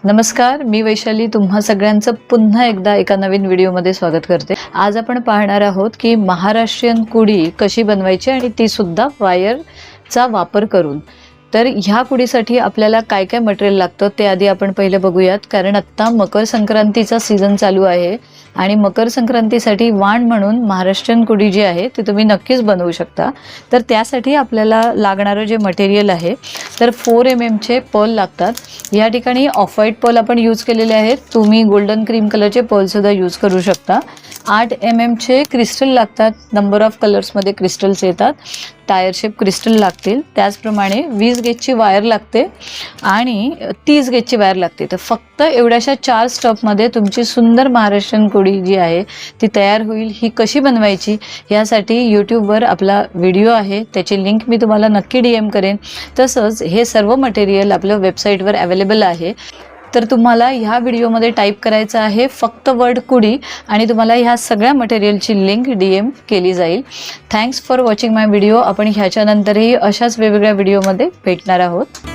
नमस्कार, मी वैशाली तुम्हा सगळ्यांचं पुन्हा एकदा एका नवीन व्हिडिओमध्ये स्वागत करते। आज आपण पाहणार आहोत की महाराष्ट्रीयन कुडी कशी बनवायची आणि ती सुद्धा वायरचा वापर करून। तर ह्या कुडीसाठी आपल्याला काय काय मटेरियल लागतं ते आधी आपण पहिले बघूयात, कारण आता मकर संक्रांतीचा सीझन चालू आहे आणि मकर संक्रांतीसाठी वाण म्हणून महाराष्ट्रीयन कुडी जी आहे ती तुम्ही नक्कीच बनवू शकता। तर त्यासाठी आपल्याला लागणारे जे मटेरियल आहे तर 4 mm चे पर्ल लागतात। या ठिकाणी ऑफ व्हाईट पर्ल आपण यूज केलेले आहेत, तुम्ही गोल्डन क्रीम कलरचे पर्ल सुद्धा यूज करू शकता। 8 mm चे क्रिस्टल लागतात, नंबर ऑफ कलर्स मध्ये क्रिस्टल्स येतात, टायर शेप क्रिस्टल लागतील। त्याचप्रमाणे 20 गेजची वायर लागते आणि 30 गेजची वायर लागते। तर फक्त एवढ्याशा 4 स्टेप मध्ये तुमची सुंदर महाराष्ट्रीयन कुडी जी आहे ती तयार होईल। ही कशी बनवायची यासाठी यूट्यूबवर आपला व्हिडिओ आहे, त्याची लिंक मी तुम्हाला नक्की DM करेन। तसंच हे सर्व मटेरियल आपल्या वेबसाईटवर अवेलेबल आहे। तर तुम्हाला ह्या व्हिडिओमध्ये टाईप करायचं आहे फक्त वर्ड कुडी आणि तुम्हाला ह्या सगळ्या मटेरियलची लिंक DM केली जाईल। Thanks for watching my video. आपण ह्याच्यानंतरही अशाच वेगवेगळ्या व्हिडिओमध्ये भेटणार आहोत।